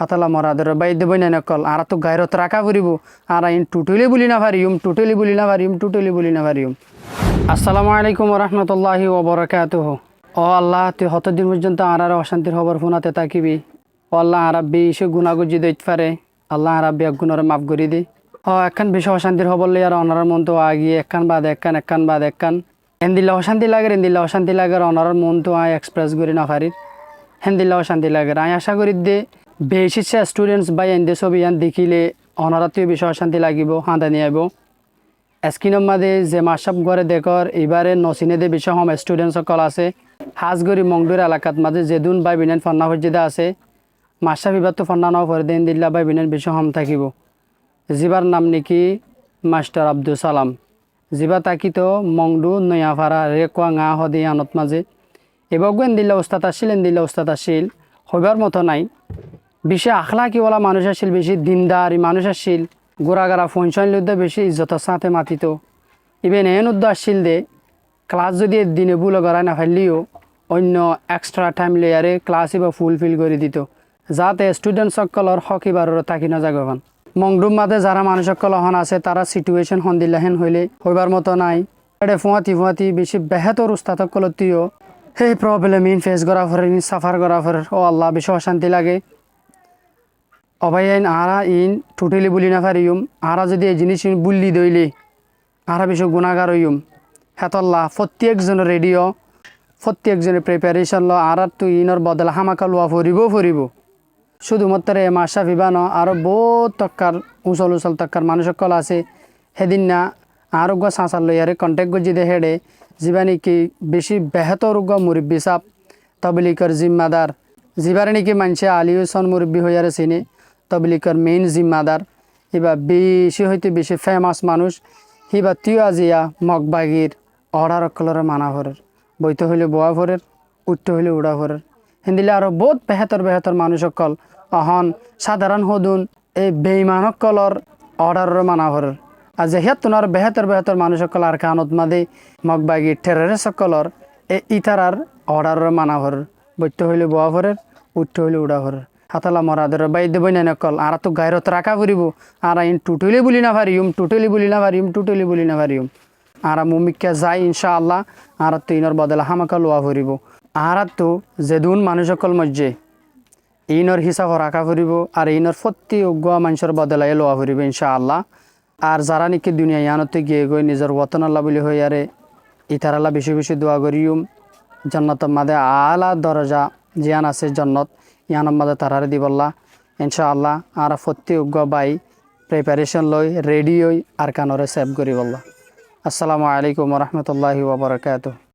হাতলা মরাদের বাইদ্য বই নাই নকল আর তো গায়রত রাখা ফুরিব আর ইন টুটলি বলি না পারিম টুটলি বলি না পারিম টুটলি বলি না পারিম। আসসালামু আলাইকুম রহমতুল্লাহি ওবরাকাতুহ। ও আল্লাহ তুই হতদিন পর্যন্ত আর অশান্তির খবর ফোনাতে তাকিবি। ও আল্লাহ আরব্বি ইসে গুনাগুজি দইতে পারে আল্লাহ আরব্বি এক গুণরে মাফ করি দি। ও একখান বেশি অশান্তির খবর লই আর অনার মন তো আগিয়ে একখান বাদ একখান হেন্দিল্লা অশান্তি লাগে অনার মন তো আয় এক্সপ্রেস করি না পারি হেন্দিল্লা অশান্তি লাগে। আমি আশা করি দে বেশি স্টুডেন্টস বাই এনদে ছবি ইয়ান দেখিলে অনারাতেও বেশি অশান্তি লাগিব হাঁদানি আইব। স্ক্রিনের মাঝে যে মাসাব ঘরে দেখর এবারে নসিনে দে বেশি হম স্টুডেন্ট সকল আছে হাজগরি মংডুর এলাকাত মাঝে যেদুন বাই বিনেন ফন্না হজ্জিদা আছে মাসাব এবার তো ফন্না নাও করে দেন দিল্লা বাই বিনেন বেশি হম থাকিব। জিবার নাম নাকি মাস্টার আব্দুল সালাম। জিবা তাকি তো মংডু নয়াফারা রেকুয়া ngা হদি আনত মাঝে এবার গোয়েন দিল্লা উস্তাদ আসিল হইবার মতো নাই। বেশি আখলাকিওয়ালা মানুষ আসিল, বেশি দিনদারি মানুষ আসিল, গোড়াগাড়া ফোনশন লুদ্ধে বেশি ইজ্জতের সাথে মাতিত। ইভেন এন উদ্দ আসছিল দে ক্লাস যদি দিনে ভুল করায় না ফেললিও অন্য এক্সট্রা টাইম লেয়ারে ক্লাস এবার ফুলফিল করে দিত যাতে স্টুডেন্ট সকলের হক এবারও থাকি না জাগবান। মংডুম মাঝে যারা মানুষ সকল হন আছে তারা সিচুয়েশন হন দিল্লাহেন হইলে হইবার মতো নাই। এটা ফুয়াতি বেশি বেহেতর উস্তাদ সকলতিও সেই প্রবলেম ইন ফেস করা ফের ইন সাফার করা ফের ও আল্লাহ বেশি অশান্তি লাগে। অবাই আইন আরা ইন টোটালি বলি না পারিম আরা যদি এই জিনিস বুল্লি দইলে আরা বেশি গুণাগার হইম হেতল্লা প্রত্যেকজনের রেডিও প্রত্যেকজনের প্রিপারেশন ল আর তো ইনর বদল হামাকা লোয়া ফরিব শুধুমাত্র এ মাসা ভিবান আরও বহুত তক্কার উচল তক্কার মানুষ সকল আছে সেদিন না আরোগ্য সাঁচার লইয়ারে কন্টেক্ট গজি দে হেডে যিবা নাকি বেশি বেহতর মুরব্বী সাপ তবলিকর জিম্মাদার যিবারে নাকি মানুষে আলিউসন মুরব্বী হইয়ারে চিনে তবলিকর মেইন জিম্মাদার এবার বেশি হইতে বেশি ফেমাস মানুষ হিবা তিও আজিয়া মগবাগির অর্ডার অকলরে মানা ভরের বইতে হইলে বোয়া ভরের উঠতে হইলে উড়া ভরের হিন্দিলে আরও বহুত বেহতর মানুষ সকল অহন সাধারণ হদুন এই বেইমান সকলর অর্ডারের মানা ভরের আর যে হেত তোনার বেহতর মানুষ সকল আর কানত মাদে মগবাগির টেররে সকলর এই ইতারার অর্ডারের মানা ভরের বইতে হইলে বোয়া ভরের উঠতে হইলে উড়া ভরের হাতালা মরাদের বাইদ্য বই নাই নকল আর তো গায়রত রাখা ফুরিব আর ইন টুটলি বলি না পারিম আর মুমিকা যাই ইনশাআল্লাহ আর তো ইনর বদলা হামাকা লোয়া ফুরিব আর তো যেদুন মানুষ সকল মজ্জে ইনর হিসাব রাখা ফুরিব আর ইনর প্রতি উগুয়া মানুষের বদলাই লোয়া ফুরিব ইনশাআল্লাহ। আর যারা নাকি দুনিয়া ইয়ানতে গিয়ে গই নিজের ওয়াতন আল্লাহ বলি হইয়ারে ইতার আল্লাহ বেশি দোয়া করিম জন্নত মাদে আলা দরজা জিয়ান আছে জন্নত ইয়ানোর মাঝে তারারে দিবল্লা ইনশাআল্লাহ। আর প্রতি উগুয়া বাই প্রিপারেশন লই রেডি হই আর কানরে সেভ করি বললা। আসসালামু আলাইকুম রহমতুল্লাহি ওয়া বারাকাতুহু।